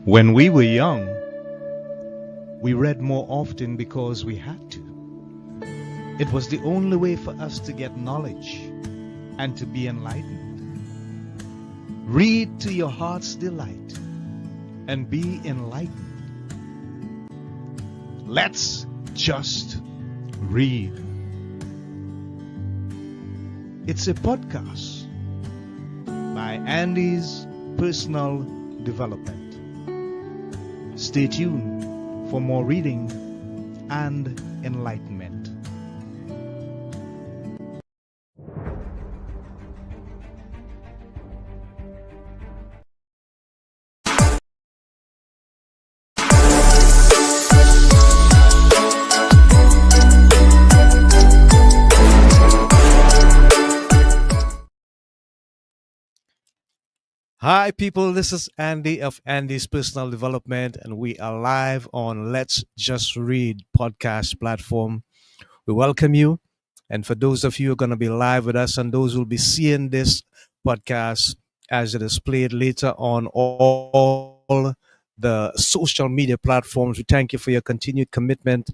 When we were young, we read more often because we had to. It was the only way for us to get knowledge and to be enlightened. Read to your heart's delight and be enlightened. Let's just read. It's a podcast by Andy's Personal Development. Stay tuned for more reading and enlightenment. Hi, people. This is Andy of Andy's Personal Development, and we are live on Let's Just Read podcast platform. We welcome you. And for those of you who are going to be live with us and those who will be seeing this podcast as it is played later on all the social media platforms, we thank you for your continued commitment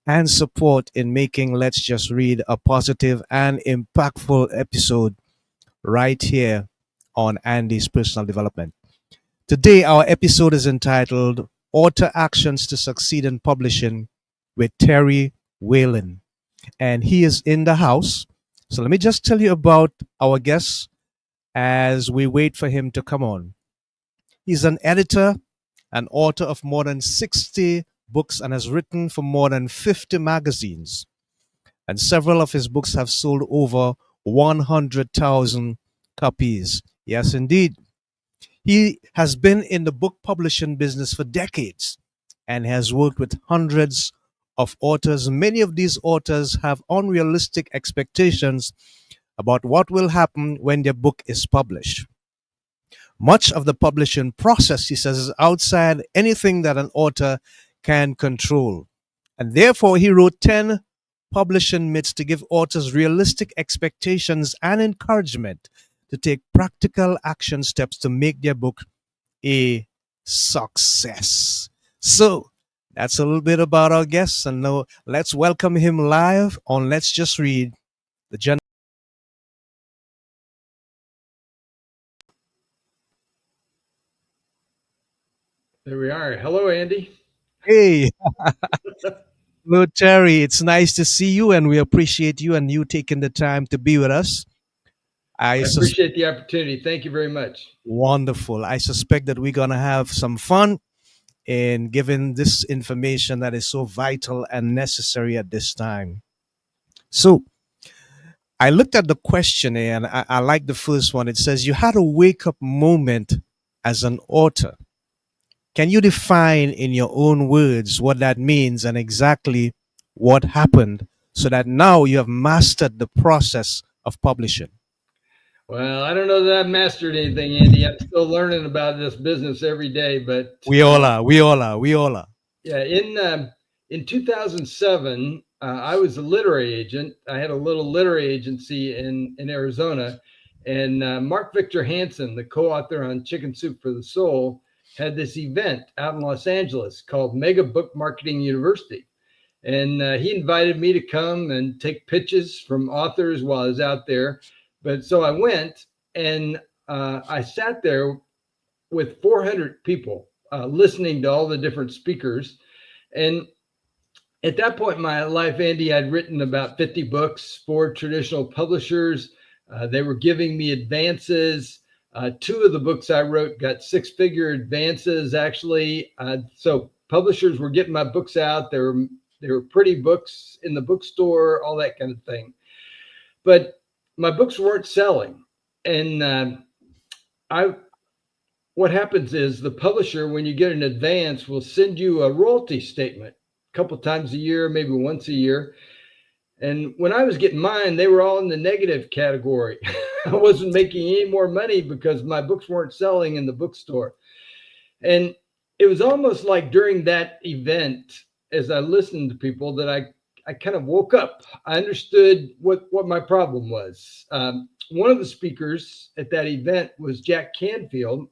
and support in making Let's Just Read a positive and impactful episode right here on Andy's Personal Development. Today, our episode is entitled Author Actions to Succeed in Publishing with Terry Whalin. And he is in the house. So let me just tell you about our guest as we wait for him to come on. He's an editor and author of more than 60 books and has written for more than 50 magazines. And several of his books have sold over 100,000 copies. Yes, indeed. He has been in the book publishing business for decades and has worked with hundreds of authors. Many of these authors have unrealistic expectations about what will happen when their book is published. Much of the publishing process, he says, is outside anything that an author can control. And therefore, he wrote 10 publishing myths to give authors realistic expectations and encouragement to take practical action steps to make their book a success. So that's a little bit about our guest. And now let's welcome him live on Let's Just Read. The gen- There we are. Hello, Andy. Hey, hello, Terry. It's nice to see you, and we appreciate you and you taking the time to be with us. I appreciate the opportunity. Thank you very much. Wonderful. I suspect that we're going to have some fun in giving this information that is so vital and necessary at this time. So, I looked at the questionnaire and I like the first one. It says, you had a wake up moment as an author. Can you define in your own words what that means and exactly what happened so that now you have mastered the process of publishing? Well, I don't know that I've mastered anything, Andy. I'm still learning about this business every day. But We all are. We all are. We all are. yeah, in 2007, I was a literary agent. I had a little literary agency in Arizona, and Mark Victor Hansen, the co-author on Chicken Soup for the Soul, had this event out in Los Angeles called Mega Book Marketing University. And he invited me to come and take pitches from authors while I was out there. But so I went and I sat there with 400 people listening to all the different speakers. And at that point in my life, Andy, I'd written about 50 books for traditional publishers. They were giving me advances. Two of the books I wrote got six-figure advances, actually. So publishers were getting my books out. They were pretty books in the bookstore, all that kind of thing. But my books weren't selling. And what happens is the publisher, when you get an advance, will send you a royalty statement a couple times a year, maybe once a year. And when I was getting mine, they were all in the negative category. I wasn't making any more money because my books weren't selling in the bookstore. And it was almost like during that event, as I listened to people, that I kind of woke up. I understood what my problem was. One of the speakers at that event was Jack Canfield,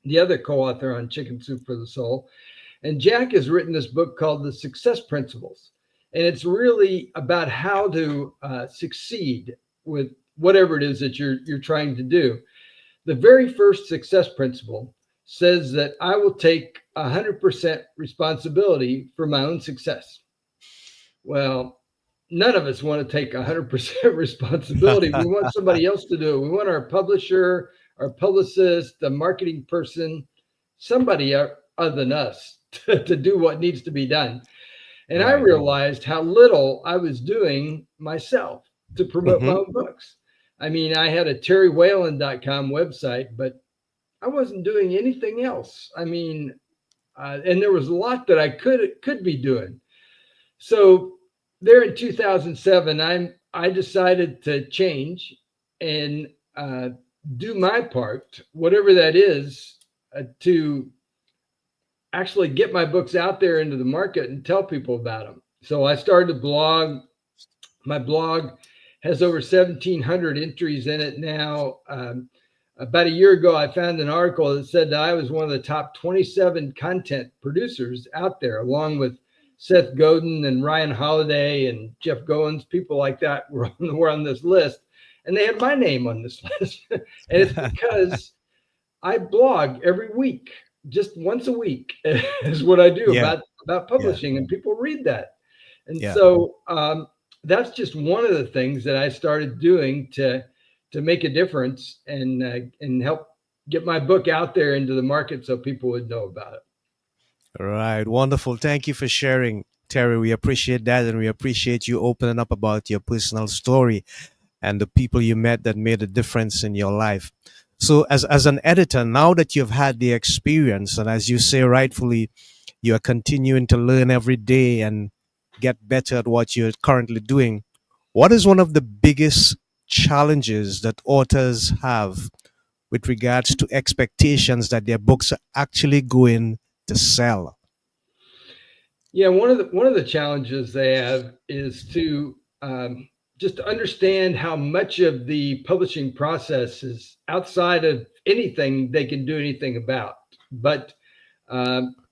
the other co-author on Chicken Soup for the Soul. And Jack has written this book called The Success Principles. And it's really about how to succeed with whatever it is that you're trying to do. The very first success principle says that I will take 100% responsibility for my own success. Well, none of us want to take 100% responsibility. We want somebody else to do it. We want our publisher, our publicist, the marketing person, somebody other than us to do what needs to be done. And I Right. realized how little I was doing myself to promote my Mm-hmm. own books. I mean, I had a terrywhalen.com website, but I wasn't doing anything else. I mean, and there was a lot that I could be doing. So there in 2007, I decided to change and do my part, whatever that is, to actually get my books out there into the market and tell people about them. So I started a blog. My blog has over 1,700 entries in it now. About a year ago, I found an article that said that I was one of the top 27 content producers out there, along with Seth Godin and Ryan Holiday and Jeff Goins. People like that were on this list, and they had my name on this list. And it's because I blog every week, just once a week is what I do Yeah. about Yeah. publishing, and people read that. And Yeah. so that's just one of the things that I started doing to make a difference and help get my book out there into the market so people would know about it. Right. Wonderful. Thank you for sharing, Terry. We appreciate that, and we appreciate you opening up about your personal story and the people you met that made a difference in your life. So, as an editor, now that you've had the experience, and as you say rightfully, you are continuing to learn every day and get better at what you're currently doing, what is one of the biggest challenges that authors have with regards to expectations that their books are actually going to sell? Yeah, one of the challenges they have is to just understand how much of the publishing process is outside of anything they can do anything about. But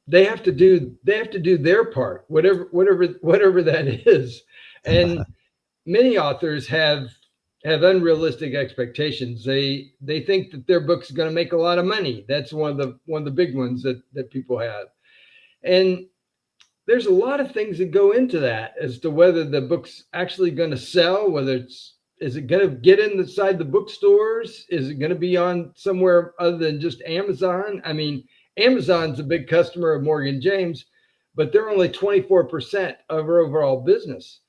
they have to do their part, whatever that is. And many authors have unrealistic expectations. They think that their book's going to make a lot of money. That's one of the big ones that people have. And there's a lot of things that go into that as to whether the book's actually going to sell, whether is it going to get inside the bookstores? Is it going to be on somewhere other than just Amazon? I mean, Amazon's a big customer of Morgan James, but they're only 24% of our overall business.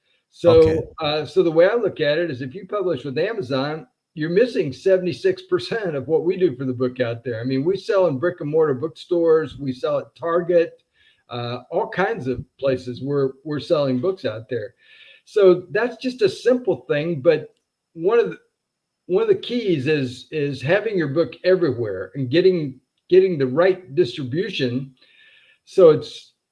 Okay. So the way I look at it is if you publish with Amazon, you're missing 76% of what we do for the book out there. I mean, we sell in brick and mortar bookstores, we sell at Target, all kinds of places we're selling books out there. So that's just a simple thing, but one of the one of the keys is having your book everywhere and getting the right distribution. So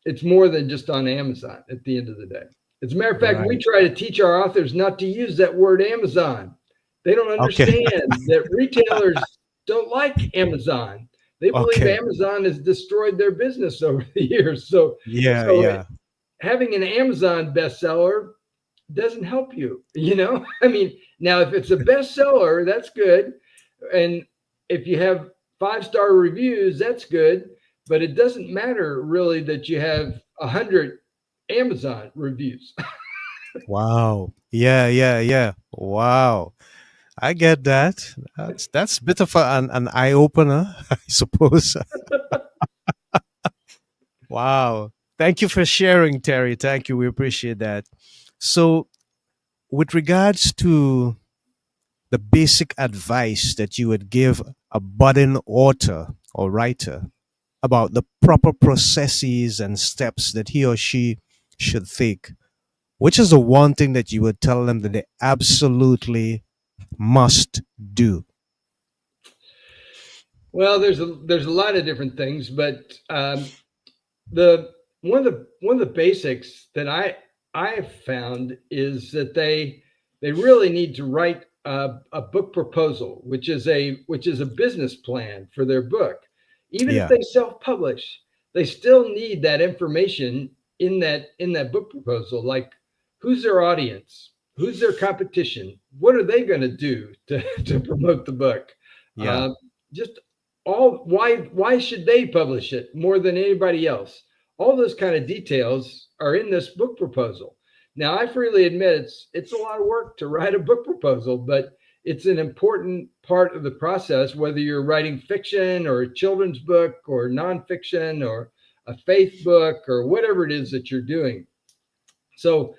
it's more than just on Amazon at the end of the day. As a matter of fact, we Right. try to teach our authors not to use that word Amazon. They don't Okay. understand that retailers don't like Amazon. They believe Okay. Amazon has destroyed their business over the years. So Yeah. so Yeah. having an Amazon bestseller doesn't help you, you know? I mean, now if it's a bestseller, that's good. And if you have 5-star reviews, that's good. But it doesn't matter really that you have 100 Amazon reviews. Wow. Yeah. Yeah. Yeah. Wow. I get that. That's a bit of an eye opener, I suppose. Wow. Thank you for sharing, Terry. Thank you. We appreciate that. So, with regards to the basic advice that you would give a budding author or writer about the proper processes and steps that he or she should take, which is the one thing that you would tell them that they absolutely must do? Well, there's a lot of different things, but the one of the basics that I have found is that they really need to write a book proposal, which is a business plan for their book. Even if Yeah. they self-publish, they still need that information in that book proposal, like who's their audience, who's their competition, what are they going to do to, to promote the book, Yeah. uh, just all why should they publish it more than anybody else. All those kind of details are in this book proposal. Now I freely admit it's a lot of work to write a book proposal, but it's an important part of the process, whether you're writing fiction or a children's book or nonfiction or a faith book or whatever it is that you're doing. So,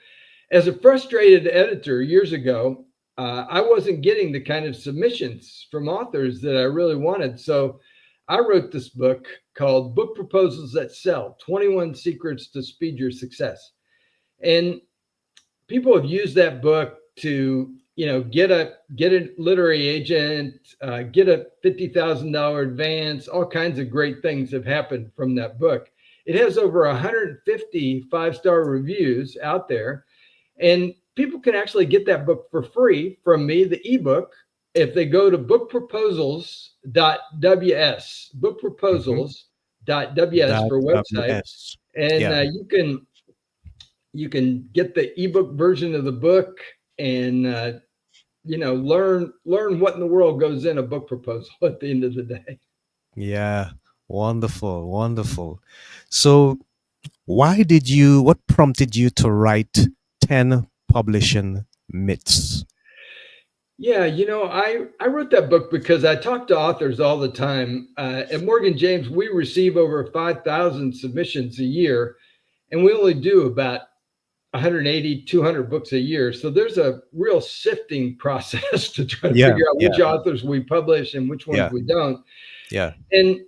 as a frustrated editor years ago, I wasn't getting the kind of submissions from authors that I really wanted. So, I wrote this book called Book Proposals That Sell 21 Secrets to Speed Your Success. And people have used that book to get a literary agent, get a $50,000 advance. All kinds of great things have happened from that book. It has over 150 five-star reviews out there, and people can actually get that book for free from me, the ebook, if they go to bookproposals.ws, Hmm. bookproposals.ws That for website, WS. and Yeah. you can get the ebook version of the book and learn what in the world goes in a book proposal at the end of the day. Yeah. Wonderful. Wonderful. So, what prompted you to write 10 publishing myths? Yeah, I wrote that book because I talk to authors all the time. At Morgan James, we receive over 5,000 submissions a year, and we only do about 180, 200 books a year. So there's a real sifting process to try to Yeah. figure out Yeah. which authors we publish and which ones Yeah. we don't. Yeah. And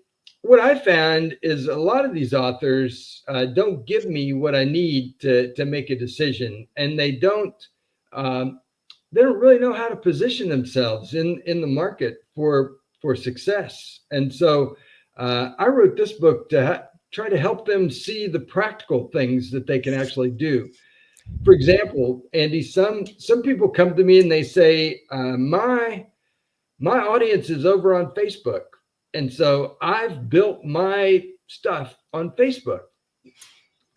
what I found is a lot of these authors don't give me what I need to make a decision, and um, they don't really know how to position themselves in the market for success. And so I wrote this book to try to help them see the practical things that they can actually do. For example, Andy, some people come to me and they say, my audience is over on Facebook. And so I've built my stuff on Facebook.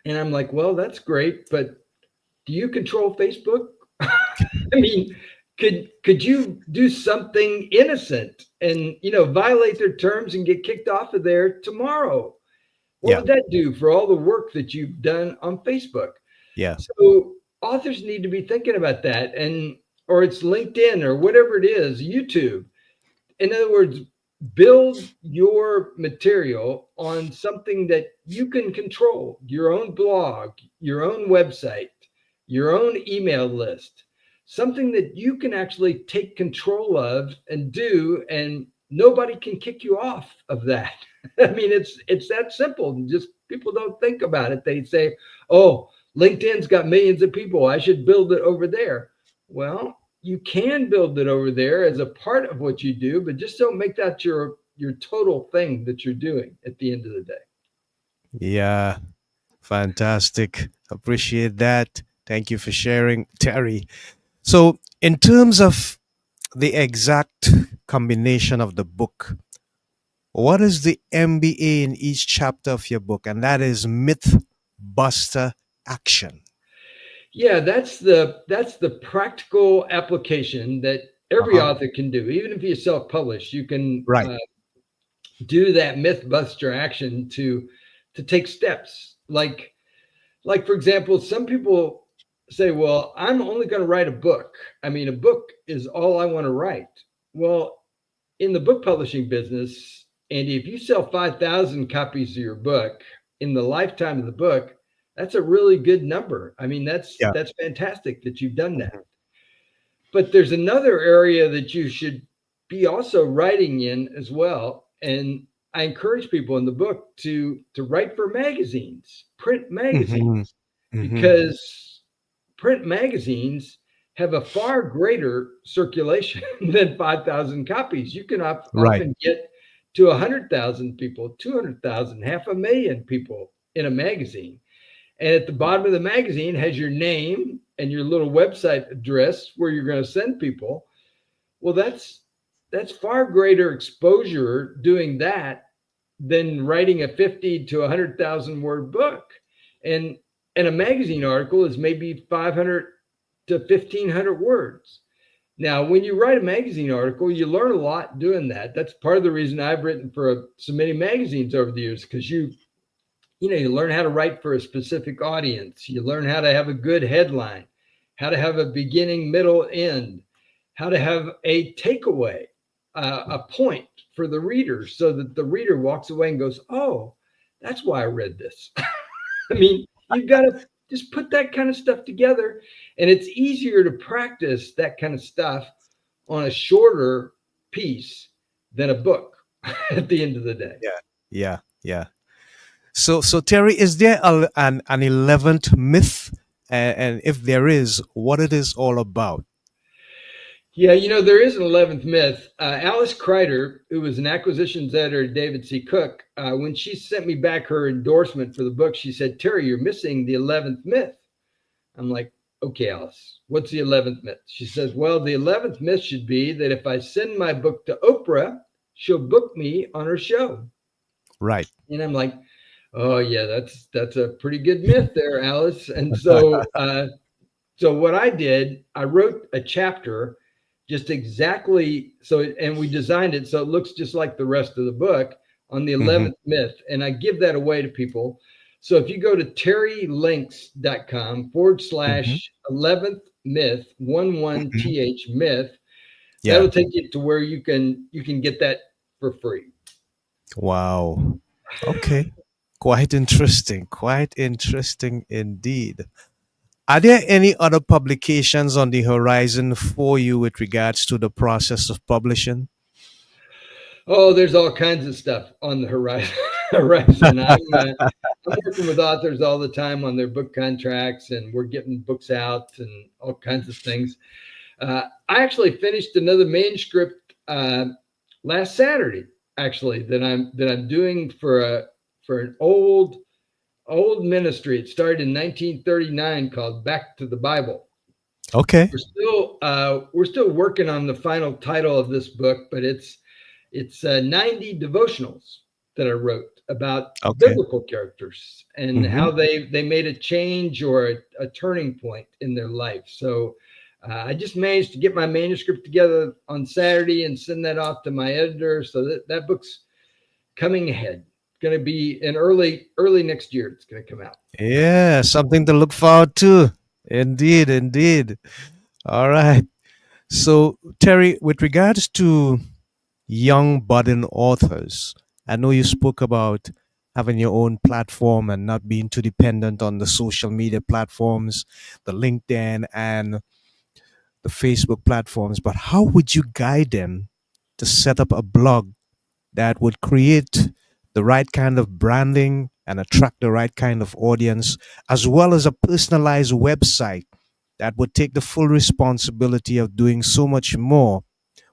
And I'm like, well, that's great, but do you control Facebook? I mean, could you do something innocent and violate their terms and get kicked off of there tomorrow? What Yeah. would that do for all the work that you've done on Facebook? Yeah. So authors need to be thinking about that, and or it's LinkedIn or whatever it is, YouTube. In other words, build your material on something that you can control, your own blog, your own website, your own email list, something that you can actually take control of and do, and nobody can kick you off of that. I mean, it's that simple. Just people don't think about it. They say, oh, LinkedIn's got millions of people, I should build it over there. Well, you can build it over there as a part of what you do, but just don't make that your total thing that you're doing at the end of the day. Yeah. Fantastic. Appreciate that. Thank you for sharing, Terry. So, in terms of the exact combination of the book, what is the MBA in each chapter of your book? And that is Myth Buster Action. Yeah, that's the practical application that Uh every huh. author can do. Even if you self-publish, you can Right. do that mythbuster action to take steps. Like for example, some people say, well, I'm only going to write a book. I mean, a book is all I want to write. Well, in the book publishing business, Andy, if you sell 5,000 copies of your book in the lifetime of the book, that's a really good number. I mean, that's Yeah. that's fantastic that you've done that. Mhm. But there's another area that you should be also writing in as well. And I encourage people in the book to write for magazines, print Mhm. magazines, Mhm. because print magazines have a far greater circulation than 5,000 copies. You can Right. often get to 100,000 people, 200,000, half a million people in a magazine. And at the bottom of the magazine has your name and your little website address where you're going to send people. Well, that's far greater exposure doing that than writing a 50 to 100,000 word book. And a magazine article is maybe 500 to 1,500 words. Now, when you write a magazine article, you learn a lot doing that. That's part of the reason I've written for so many magazines over the years, because you learn how to write for a specific audience. You learn how to have a good headline, how to have a beginning, middle, end, how to have a takeaway, a point for the reader, so that the reader walks away and goes, "Oh, that's why I read this." I mean, you've got to just put that kind of stuff together, and it's easier to practice that kind of stuff on a shorter piece than a book at the end of the day. Yeah. Yeah. Yeah. So Terry, is there an 11th myth? And if there is, what it is all about? Yeah, there is an 11th myth. Alice Kreider, who was an acquisitions editor at David C. Cook, when she sent me back her endorsement for the book, she said, "Terry, you're missing the 11th myth." I'm like, "Okay, Alice, what's the 11th myth?" She says, "Well, the 11th myth should be that if I send my book to Oprah, she'll book me on her show." Right. And I'm like, "Oh, yeah, that's a pretty good myth there, Alice." And so what I did, I wrote a chapter just exactly so, and we designed it so it looks just like the rest of the book on the Hmm. 11th myth. And I give that away to people. So if you go to terrylinks.com forward Hmm. slash 11th myth, 11th myth, Yeah. that'll take you to where you can get that for free. Wow. Okay. Quite interesting. Quite interesting indeed. Are there any other publications on the horizon for you with regards to the process of publishing? Oh, there's all kinds of stuff on the horizon. horizon. I'm working with authors all the time on their book contracts, and we're getting books out and all kinds of things. I actually finished another manuscript last Saturday, actually, that I'm doing for an old ministry. It started in 1939, called Back to the Bible. Okay. We're still working on the final title of this book, but it's 90 devotionals that I wrote about Okay. biblical characters and Hmm. how they made a change or a turning point in their life. So I just managed to get my manuscript together on Saturday and send that off to my editor. So that book's coming ahead. It's going to be in early next year. It's going to come out. Yeah, something to look forward to. Indeed, indeed. All right. So, Terry, with regards to young budding authors, I know you spoke about having your own platform and not being too dependent on the social media platforms, the LinkedIn and the Facebook platforms, but how would you guide them to set up a blog that would create the right kind of branding and attract the right kind of audience, as well as a personalized website that would take the full responsibility of doing so much more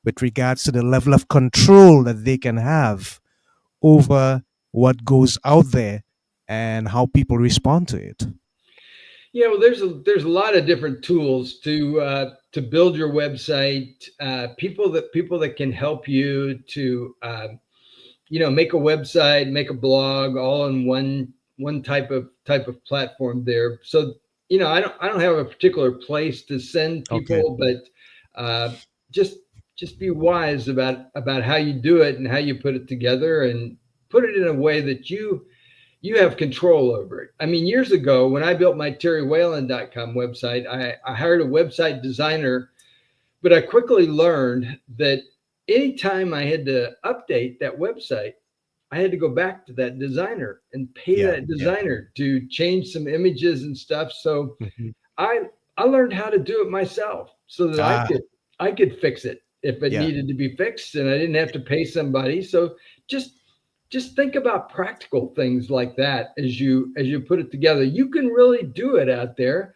with regards to the level of control that they can have over what goes out there and how people respond to it? Well, there's a lot of different tools to build your website. People that can help you to make a website, make a blog, all in one type of platform there. So I don't have a particular place to send Okay. people, but uh, just just be wise about how you do it and how you put it together, and put it in a way that you have control over it. I mean, years ago when I built my terrywhalin.com website, I hired a website designer, but I quickly learned that anytime I had to update that website, I had to go back to that designer and pay Yeah. that Yeah. designer to change some images and stuff. So Hmm. I I learned how to do it myself so that I Ah, could I could fix it if it yeah. needed to be fixed, and I didn't have to pay somebody. So just just think about practical things like that as you put it together. You can really do it out there.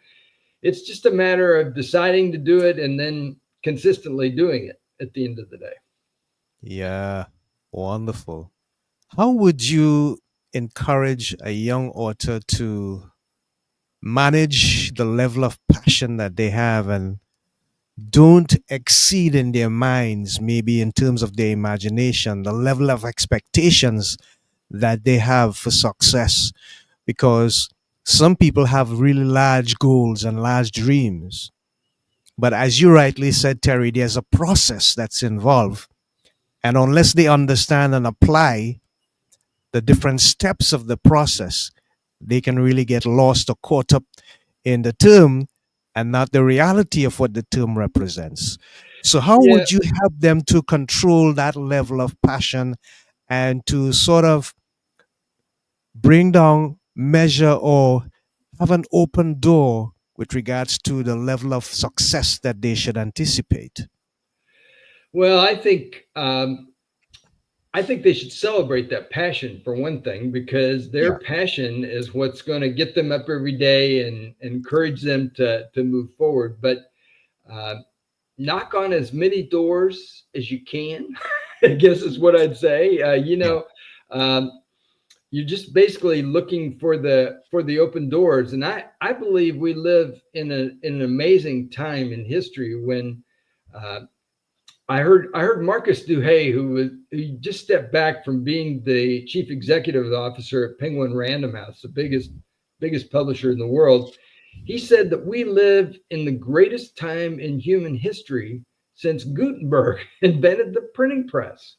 It's just a matter of deciding to do it and then consistently doing it at the end of the day. Yeah. Wonderful. How would you encourage a young author to manage the level of passion that they have and don't exceed in their minds, maybe in terms of their imagination, the level of expectations that they have for success, because some people have really large goals and large dreams. But as you rightly said, Terry, there's a process that's involved. And unless they understand and apply the different steps of the process, they can really get lost or caught up in the term and not the reality of what the term represents. So, how Yeah. would you help them to control that level of passion and to sort of bring down, measure, or have an open door with regards to the level of success that they should anticipate? Well, I think they should celebrate that passion for one thing, because their Yeah, passion is what's going to get them up every day and encourage them to move forward. But uh, knock on as many doors as you can, I guess is what I'd say. yeah, Um, you're just basically looking for the open doors, and I believe we live in an amazing time in history when uh, I heard Marcus Duhay, who just stepped back from being the chief executive officer at Penguin Random House, the biggest publisher in the world. He said that we live in the greatest time in human history since Gutenberg invented the printing press.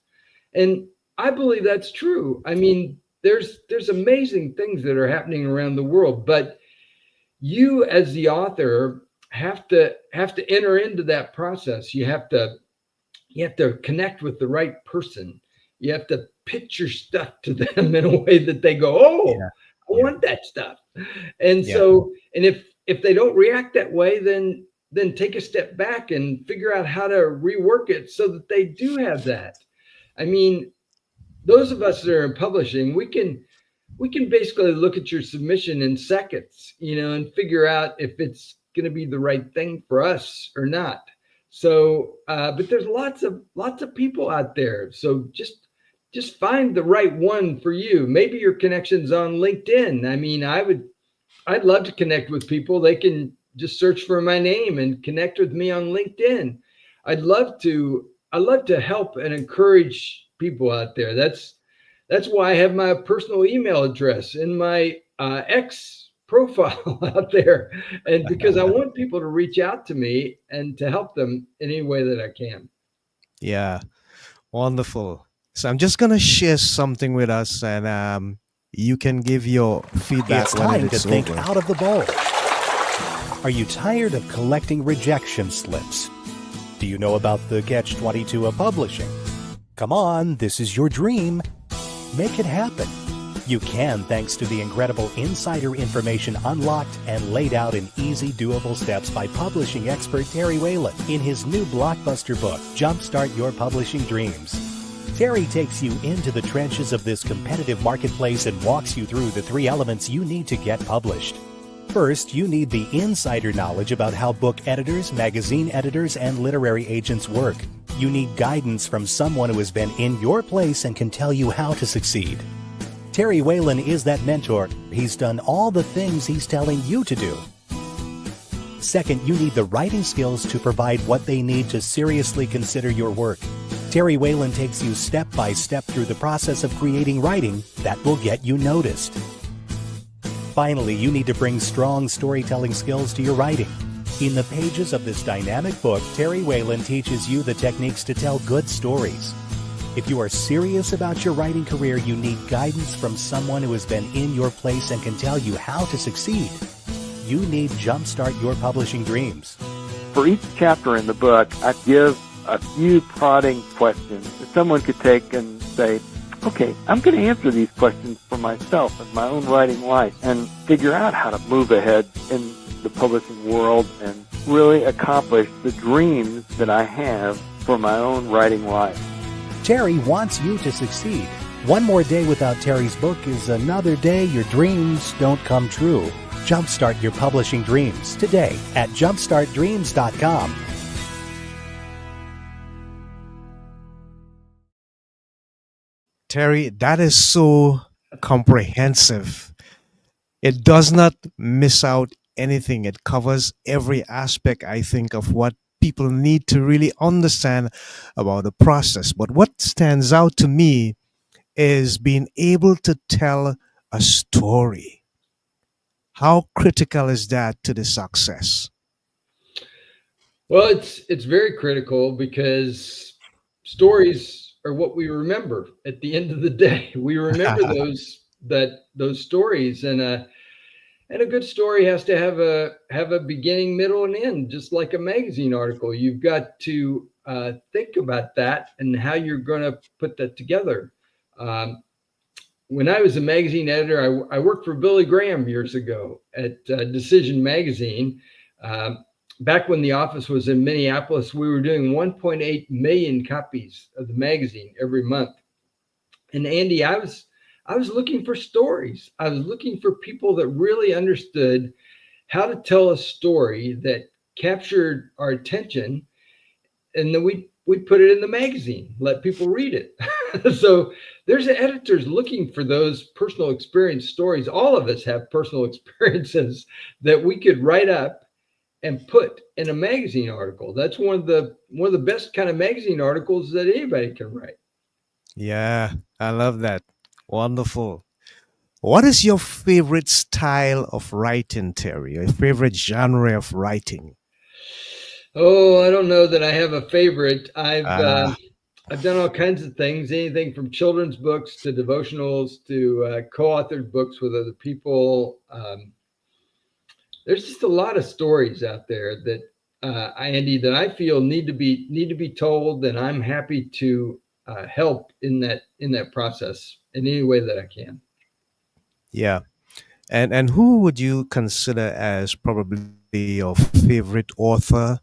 And I believe that's true. I mean, there's amazing things that are happening around the world, but you as the author have to enter into that process. You have to connect with the right person. You have to pitch your stuff to them in a way that they go, "Oh, yeah, I yeah, want that stuff." And yeah, so, and if they don't react that way, then take a step back and figure out how to rework it so that they do have that. I mean, those of us that are in publishing, we can basically look at your submission in seconds, and figure out if it's going to be the right thing for us or not. So, but there's lots of people out there. So just find the right one for you. Maybe your connection's on LinkedIn. I mean, I'd love to connect with people. They can just search for my name and connect with me on LinkedIn. I'd love to help and encourage people out there. That's why I have my personal email address in my X profile out there, and because I want people to reach out to me and to help them in any way that I can. yeah. Wonderful. So I'm just going to share something with us, and you can give your feedback It's when time to it's think over. out of the bowl. Are you tired of collecting rejection slips? Do you know about the catch-22 of publishing? Come on, this is your dream. Make it happen. You can thanks to the incredible insider information unlocked and laid out in easy, doable steps by publishing expert Terry Whalin in his new blockbuster book, Jumpstart Your Publishing Dreams. Terry takes you into the trenches of this competitive marketplace and walks you through the 3 elements you need to get published. First, you need the insider knowledge about how book editors, magazine editors, and literary agents work. You need guidance from someone who has been in your place and can tell you how to succeed. Terry Whalin is that mentor. He's done all the things he's telling you to do. Second, you need the writing skills to provide what they need to seriously consider your work. Terry Whalin takes you step by step through the process of creating writing that will get you noticed. Finally, you need to bring strong storytelling skills to your writing. In the pages of this dynamic book, Terry Whalin teaches you the techniques to tell good stories. If you are serious about your writing career, you need guidance from someone who has been in your place and can tell you how to succeed. You need Jumpstart Your Publishing Dreams. For each chapter in the book, I give a few prodding questions that someone could take and say, okay, I'm going to answer these questions for myself in my own writing life and figure out how to move ahead in the publishing world and really accomplish the dreams that I have for my own writing life. Terry wants you to succeed. One more day without Terry's book is another day your dreams don't come true. Jumpstart your publishing dreams today at jumpstartdreams.com. Terry, that is so comprehensive. It does not miss out anything. It covers every aspect, I think, of what people need to really understand about the process. But what stands out to me is being able to tell a story. How critical is that to the success? Well, it's very critical because stories are what we remember at the end of the day. We remember those stories, and a good story has to have a beginning, middle, and end, just like a magazine article. You've got to think about that and how you're going to put that together. Um, when I was a magazine editor, I worked for Billy Graham years ago at Decision Magazine. Back when the office was in Minneapolis, we were doing 1.8 million copies of the magazine every month. And Andy, I was looking for stories. I was looking for people that really understood how to tell a story that captured our attention, and then we'd put it in the magazine, let people read it. So there's editors looking for those personal experience stories. All of us have personal experiences that we could write up and put in a magazine article. That's one of the best kind of magazine articles that anybody can write. Yeah, I love that. Wonderful. What is your favorite style of writing, Terry? Your favorite genre of writing? Oh, I don't know that I have a favorite. Ah, I've done all kinds of things, anything from children's books to devotionals to co-authored books with other people. There's just a lot of stories out there that Andy, that I feel need to be told, and I'm happy to help in that process in any way that I can. yeah. And who would you consider as probably your favorite author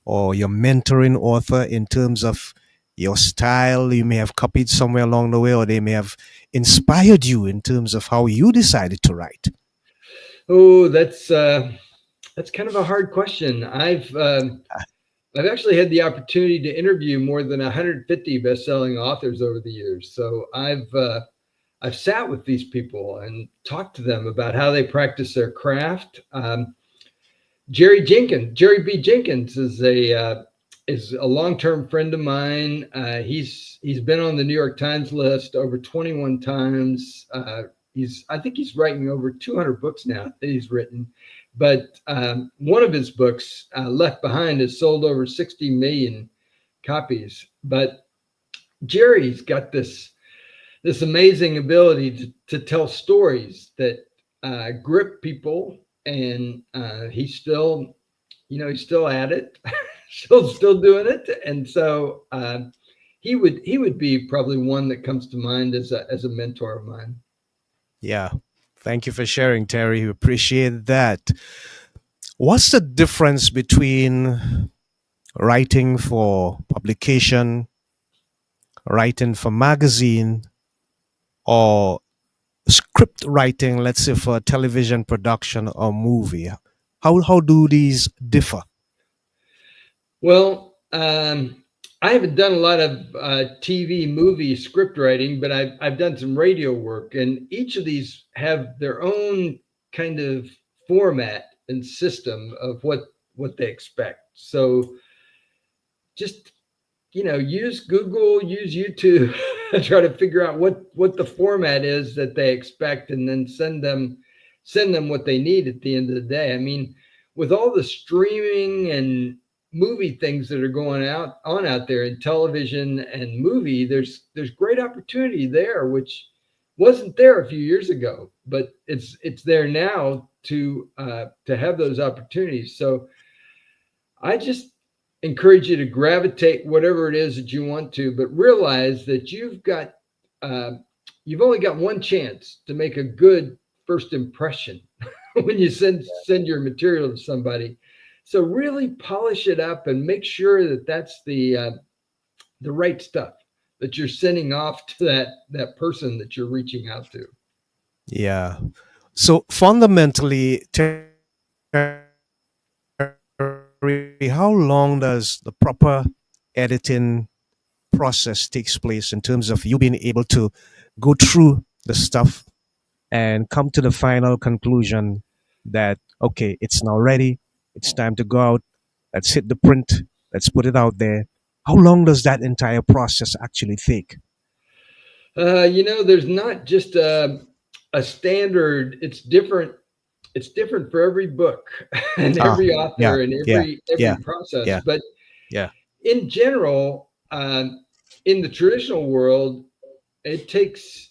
or your mentoring author in terms of your style? You may have copied somewhere along the way, or they may have inspired you in terms of how you decided to write. Oh, that's kind of a hard question. I've actually had the opportunity to interview more than 150 best-selling authors over the years. So I've sat with these people and talked to them about how they practice their craft. Jerry B. Jenkins is a long-term friend of mine. He's been on the New York Times list over 21 times. I think he's writing over 200 books now that he's written. But one of his books, Left Behind, has sold over 60 million copies. But Jerry's got this amazing ability to tell stories that grip people, and he's still at it, still doing it, and so he would be probably one that comes to mind as a mentor of mine. Yeah. Thank you for sharing, Terry. We appreciate that. What's the difference between writing for publication, writing for magazine, or script writing, let's say for a television production or movie? How do these differ? Well, I haven't done a lot of TV movie script writing, but I've done some radio work, and each of these have their own kind of format and system of what they expect. So just use Google, use YouTube, try to figure out what the format is that they expect, and then send them what they need at the end of the day. I mean, with all the streaming and movie things that are going out there in television and movie, there's great opportunity there, which wasn't there a few years ago, but it's there now to have those opportunities. So I just encourage you to gravitate whatever it is that you want to, but realize that uh, you've only got one chance to make a good first impression when you send your material to somebody. So really polish it up and make sure that that's the right stuff that you're sending off to that person that you're reaching out to. Yeah. So fundamentally, how long does the proper editing process takes place in terms of you being able to go through the stuff and come to the final conclusion that okay, it's now ready, it's time to go out, let's hit the print, let's put it out there? How long does that entire process actually take? There's not just a standard. It's different for every book and Ah, every yeah, author and yeah, every yeah, process. yeah, But yeah, in general, in the traditional world, it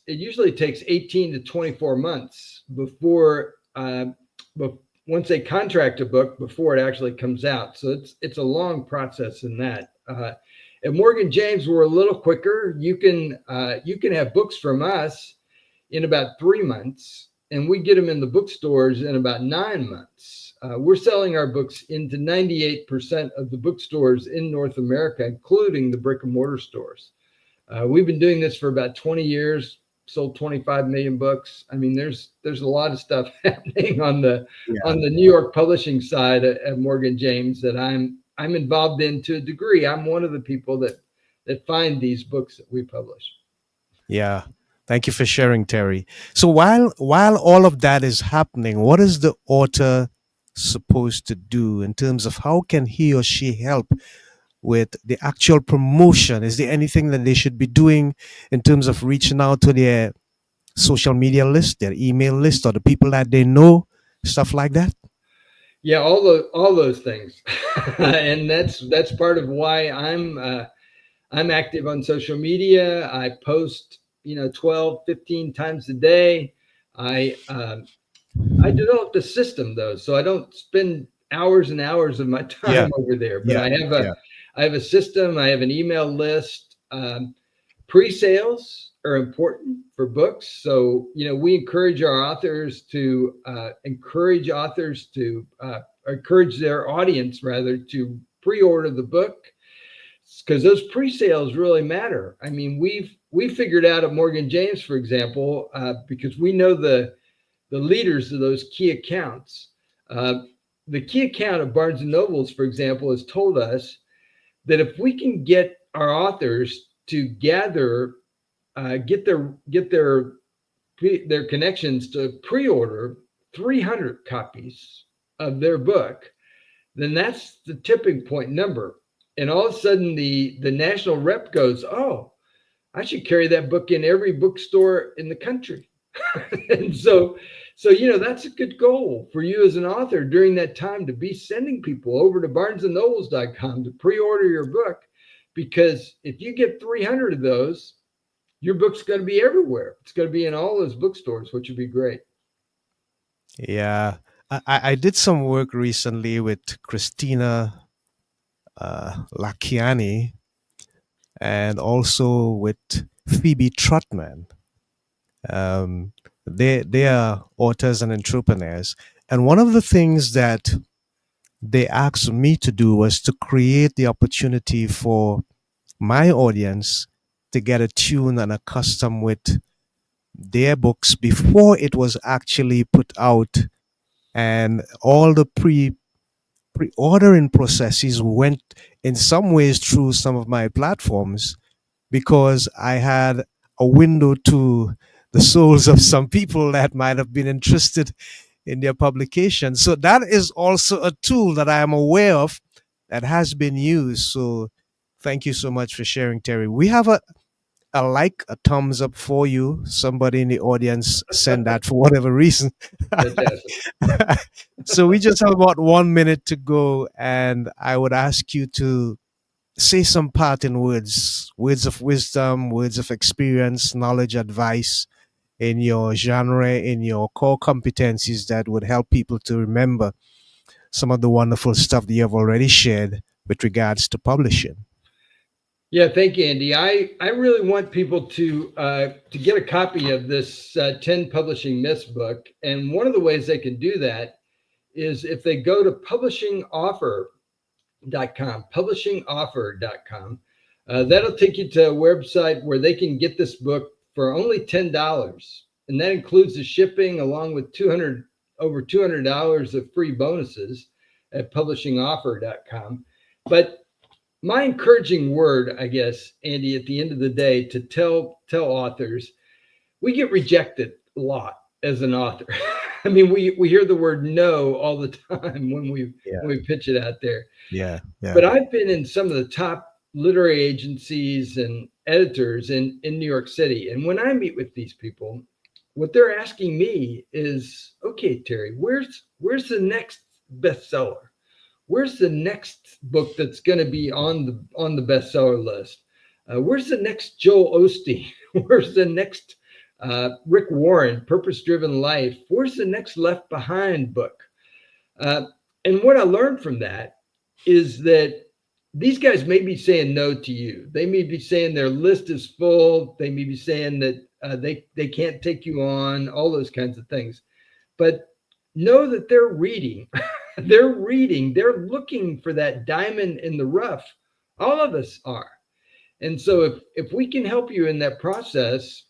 usually takes 18 to 24 months before once they contract a book before it actually comes out. So it's a long process in that. At Morgan James, we're a little quicker. You can have books from us in about 3 months, and we get them in the bookstores in about 9 months. We're selling our books into 98% of the bookstores in North America, including the brick and mortar stores. We've been doing this for about 20 years, sold 25 million books. I mean, there's a lot of stuff happening on the yeah, on the New York publishing side at Morgan James that I'm involved in to a degree. I'm one of the people that find these books that we publish. yeah. Thank you for sharing, Terry. So while all of that is happening, what is the author supposed to do in terms of how can he or she help with the actual promotion? Is there anything that they should be doing in terms of reaching out to their social media list, their email list, or the people that they know, stuff like that? Yeah, all those things, and that's part of why I'm active on social media. I post 12, 15 times a day. I developed a system though, so I don't spend hours and hours of my Yeah, time over there. But yeah, I have a yeah, I have a system. I have an email list. Pre-sales are important for books, so we encourage our authors to encourage their audience rather to pre-order the book because those pre-sales really matter. I mean, we figured out at Morgan James, for example, because we know the leaders of those key accounts. Uh, the key account of Barnes and Nobles, for example, has told us that if we can get our authors to get their connections to pre-order 300 copies of their book, then that's the tipping point number. And all of a sudden, the national rep goes, "Oh, I should carry that book in every bookstore in the country." And so that's a good goal for you as an author during that time to be sending people over to barnesandnobles.com to pre-order your book, because if you get 300 of those, your book's going to be everywhere. It's going to be in all those bookstores, which would be great. yeah. I did some work recently with Christina Lakiani and also with Phoebe Trotman. Um, they are authors and entrepreneurs, and one of the things that they asked me to do was to create the opportunity for my audience to get attuned and accustomed with their books before it was actually put out, and all the pre-ordering processes went in some ways through some of my platforms because I had a window to the souls of some people that might have been interested in their publication. So that is also a tool that I am aware of that has been used. So thank you so much for sharing, Terry. We have a like, a thumbs up for you. Somebody in the audience send that for whatever reason. Fantastic. So we just have about 1 minute to go, and I would ask you to say some parting words, words of wisdom, words of experience, knowledge, advice in your genre, in your core competencies that would help people to remember some of the wonderful stuff that you have already shared with regards to publishing. Yeah, thank you, Andy. I really want people to get a copy of this 10 Publishing Myths book. And one of the ways they can do that is if they go to publishingoffer.com. That'll take you to a website where they can get this book for only $10. And that includes the shipping along with over $200 of free bonuses at publishingoffer.com. But my encouraging word, I guess, Andy, at the end of the day, to tell authors, we get rejected a lot as an author. I mean, we hear the word no all the time when Yeah, we pitch it out there. yeah, yeah, But I've been in some of the top literary agencies and editors in New York City. And when I meet with these people, what they're asking me is, okay, Terry, where's the next bestseller? Where's the next book that's going to be on the bestseller list? Where's the next Joel Osteen? Where's the next Rick Warren, Purpose Driven Life? Where's the next Left Behind book? And what I learned from that is that these guys may be saying no to you. They may be saying their list is full. They may be saying that they can't take you on, all those kinds of things. But know that they're reading. They're reading. They're looking for that diamond in the rough. All of us are. And so if we can help you in that process,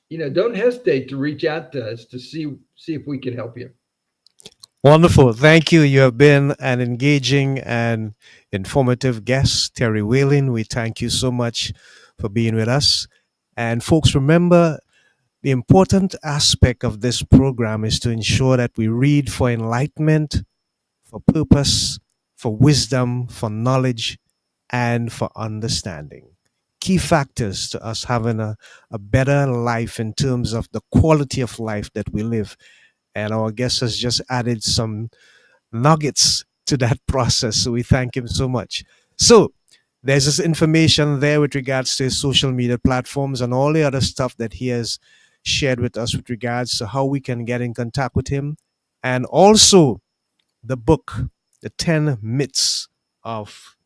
don't hesitate to reach out to us to see if we can help you. Wonderful. Thank you. You have been an engaging and informative guest, Terry Whalin. We thank you so much for being with us. And folks, remember the important aspect of this program is to ensure that we read for enlightenment, for purpose, for wisdom, for knowledge, and for understanding. Key factors to us having a better life in terms of the quality of life that we live. And our guest has just added some nuggets to that process. So we thank him so much. So there's this information there with regards to his social media platforms and all the other stuff that he has shared with us with regards to how we can get in contact with him. And also the book, The 10 Myths of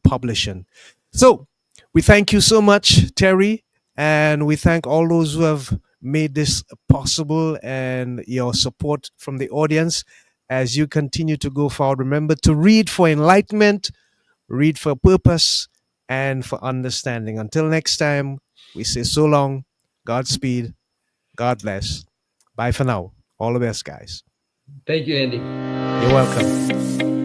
Publishing. So we thank you so much, Terry, and we thank all those who have made this possible and your support from the audience as you continue to go forward. Remember to read for enlightenment, read for purpose, and for understanding. Until next time, we say so long, Godspeed, God bless. Bye for now. All the best, guys. Thank you, Andy. You're welcome.